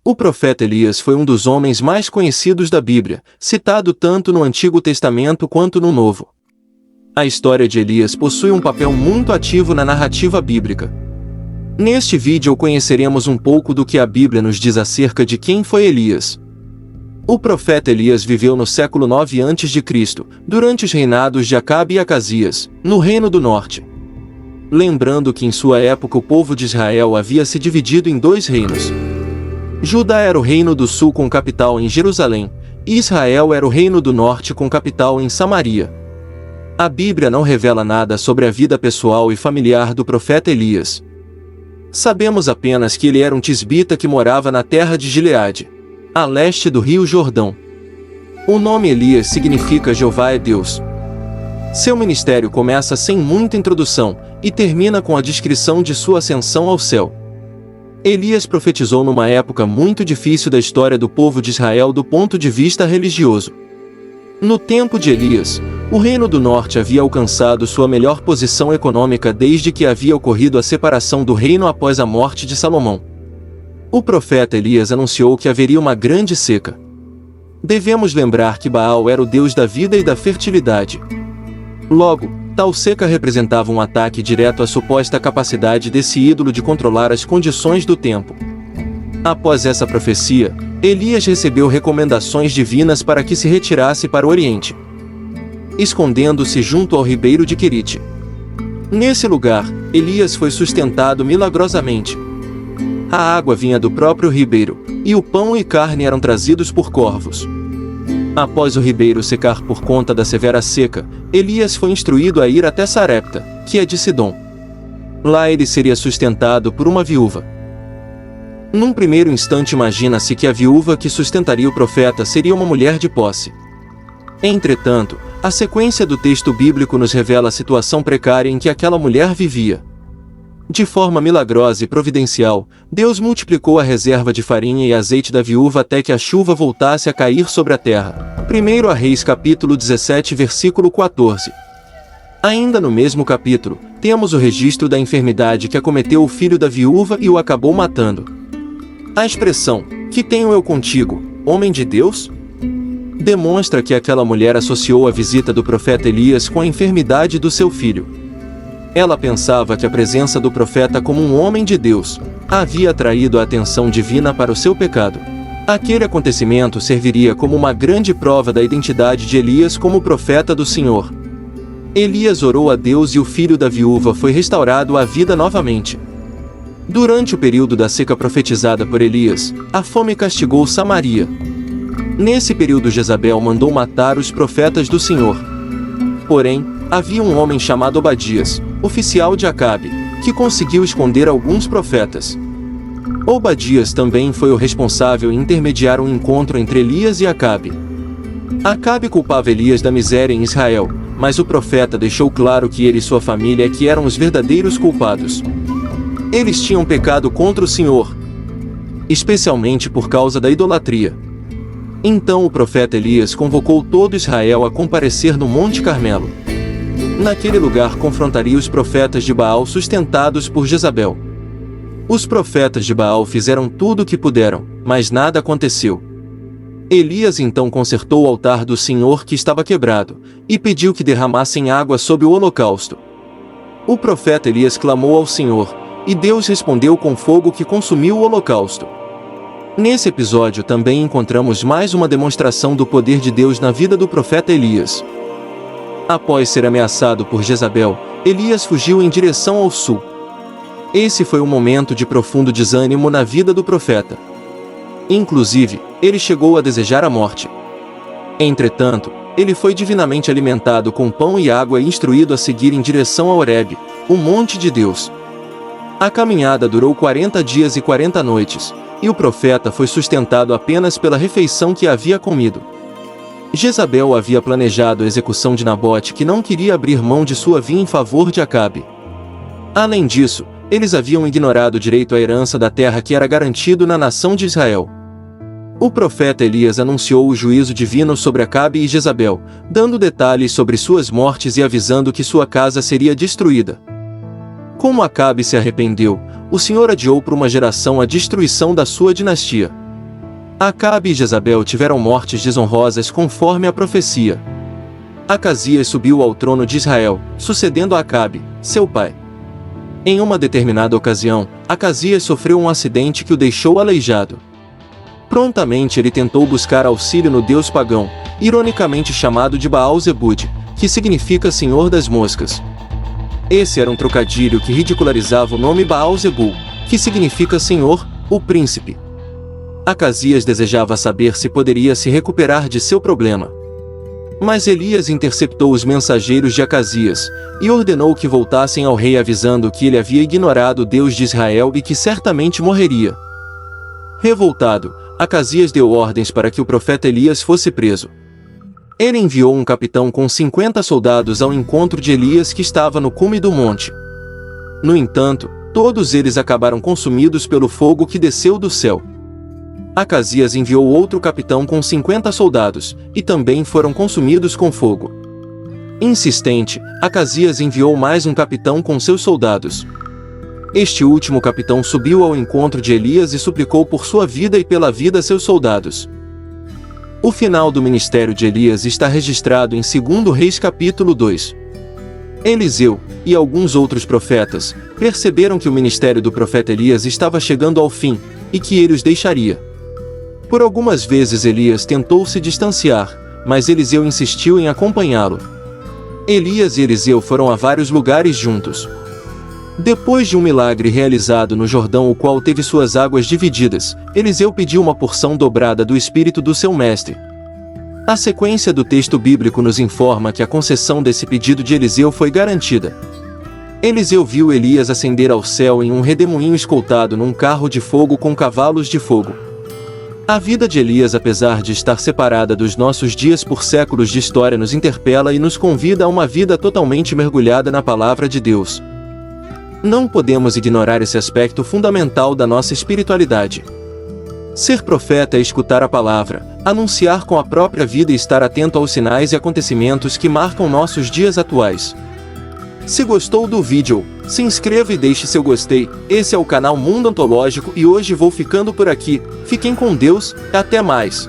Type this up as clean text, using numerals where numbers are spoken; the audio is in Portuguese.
O profeta Elias foi um dos homens mais conhecidos da Bíblia, citado tanto no Antigo Testamento quanto no Novo. A história de Elias possui um papel muito ativo na narrativa bíblica. Neste vídeo conheceremos um pouco do que a Bíblia nos diz acerca de quem foi Elias. O profeta Elias viveu no século 9 a.C., durante os reinados de Acabe e Acasias, no Reino do Norte. Lembrando que em sua época o povo de Israel havia se dividido em dois reinos. Judá era o reino do sul com capital em Jerusalém, e Israel era o reino do norte com capital em Samaria. A Bíblia não revela nada sobre a vida pessoal e familiar do profeta Elias. Sabemos apenas que ele era um tisbita que morava na terra de Gileade, a leste do rio Jordão. O nome Elias significa Jeová é Deus. Seu ministério começa sem muita introdução e termina com a descrição de sua ascensão ao céu. Elias profetizou numa época muito difícil da história do povo de Israel do ponto de vista religioso. No tempo de Elias, o Reino do Norte havia alcançado sua melhor posição econômica desde que havia ocorrido a separação do reino após a morte de Salomão. O profeta Elias anunciou que haveria uma grande seca. Devemos lembrar que Baal era o deus da vida e da fertilidade. Logo, tal seca representava um ataque direto à suposta capacidade desse ídolo de controlar as condições do tempo. Após essa profecia, Elias recebeu recomendações divinas para que se retirasse para o Oriente, escondendo-se junto ao ribeiro de Querite. Nesse lugar, Elias foi sustentado milagrosamente. A água vinha do próprio ribeiro, e o pão e carne eram trazidos por corvos. Após o ribeiro secar por conta da severa seca, Elias foi instruído a ir até Sarepta, que é de Sidom. Lá ele seria sustentado por uma viúva. Num primeiro instante imagina-se que a viúva que sustentaria o profeta seria uma mulher de posse. Entretanto, a sequência do texto bíblico nos revela a situação precária em que aquela mulher vivia. De forma milagrosa e providencial, Deus multiplicou a reserva de farinha e azeite da viúva até que a chuva voltasse a cair sobre a terra. 1 Reis capítulo 17 versículo 14. Ainda no mesmo capítulo, temos o registro da enfermidade que acometeu o filho da viúva e o acabou matando. A expressão, "que tenho eu contigo, homem de Deus?", demonstra que aquela mulher associou a visita do profeta Elias com a enfermidade do seu filho. Ela pensava que a presença do profeta como um homem de Deus havia atraído a atenção divina para o seu pecado. Aquele acontecimento serviria como uma grande prova da identidade de Elias como profeta do Senhor. Elias orou a Deus e o filho da viúva foi restaurado à vida novamente. Durante o período da seca profetizada por Elias, a fome castigou Samaria. Nesse período Jezabel mandou matar os profetas do Senhor. Porém, havia um homem chamado Obadias, oficial de Acabe, que conseguiu esconder alguns profetas. Obadias também foi o responsável em intermediar um encontro entre Elias e Acabe. Acabe culpava Elias da miséria em Israel, mas o profeta deixou claro que ele e sua família que eram os verdadeiros culpados. Eles tinham pecado contra o Senhor, especialmente por causa da idolatria. Então o profeta Elias convocou todo Israel a comparecer no Monte Carmelo. Naquele lugar confrontaria os profetas de Baal sustentados por Jezabel. Os profetas de Baal fizeram tudo o que puderam, mas nada aconteceu. Elias então consertou o altar do Senhor que estava quebrado, e pediu que derramassem água sobre o holocausto. O profeta Elias clamou ao Senhor, e Deus respondeu com fogo que consumiu o holocausto. Nesse episódio também encontramos mais uma demonstração do poder de Deus na vida do profeta Elias. Após ser ameaçado por Jezabel, Elias fugiu em direção ao sul. Esse foi um momento de profundo desânimo na vida do profeta. Inclusive, ele chegou a desejar a morte. Entretanto, ele foi divinamente alimentado com pão e água e instruído a seguir em direção a Horebe, o monte de Deus. A caminhada durou 40 dias e 40 noites, e o profeta foi sustentado apenas pela refeição que havia comido. Jezabel havia planejado a execução de Nabote, que não queria abrir mão de sua vinha em favor de Acabe. Além disso, eles haviam ignorado o direito à herança da terra que era garantido na nação de Israel. O profeta Elias anunciou o juízo divino sobre Acabe e Jezabel, dando detalhes sobre suas mortes e avisando que sua casa seria destruída. Como Acabe se arrependeu, o Senhor adiou por uma geração a destruição da sua dinastia. Acabe e Jezabel tiveram mortes desonrosas conforme a profecia. Acasias subiu ao trono de Israel, sucedendo a Acabe, seu pai. Em uma determinada ocasião, Acasias sofreu um acidente que o deixou aleijado. Prontamente ele tentou buscar auxílio no deus pagão, ironicamente chamado de Baal-Zebub, que significa Senhor das Moscas. Esse era um trocadilho que ridicularizava o nome Baal-Zebub, que significa Senhor, o Príncipe. Acasias desejava saber se poderia se recuperar de seu problema. Mas Elias interceptou os mensageiros de Acasias, e ordenou que voltassem ao rei avisando que ele havia ignorado o Deus de Israel e que certamente morreria. Revoltado, Acasias deu ordens para que o profeta Elias fosse preso. Ele enviou um capitão com 50 soldados ao encontro de Elias que estava no cume do monte. No entanto, todos eles acabaram consumidos pelo fogo que desceu do céu. Acasias enviou outro capitão com 50 soldados, e também foram consumidos com fogo. Insistente, Acasias enviou mais um capitão com seus soldados. Este último capitão subiu ao encontro de Elias e suplicou por sua vida e pela vida seus soldados. O final do ministério de Elias está registrado em 2 Reis capítulo 2. Eliseu, e alguns outros profetas, perceberam que o ministério do profeta Elias estava chegando ao fim, e que ele os deixaria. Por algumas vezes Elias tentou se distanciar, mas Eliseu insistiu em acompanhá-lo. Elias e Eliseu foram a vários lugares juntos. Depois de um milagre realizado no Jordão, o qual teve suas águas divididas, Eliseu pediu uma porção dobrada do espírito do seu mestre. A sequência do texto bíblico nos informa que a concessão desse pedido de Eliseu foi garantida. Eliseu viu Elias ascender ao céu em um redemoinho escoltado num carro de fogo com cavalos de fogo. A vida de Elias, apesar de estar separada dos nossos dias por séculos de história, nos interpela e nos convida a uma vida totalmente mergulhada na palavra de Deus. Não podemos ignorar esse aspecto fundamental da nossa espiritualidade. Ser profeta é escutar a palavra, anunciar com a própria vida e estar atento aos sinais e acontecimentos que marcam nossos dias atuais. Se gostou do vídeo, se inscreva e deixe seu gostei. Esse é o canal Mundo Antológico e hoje vou ficando por aqui. Fiquem com Deus, até mais.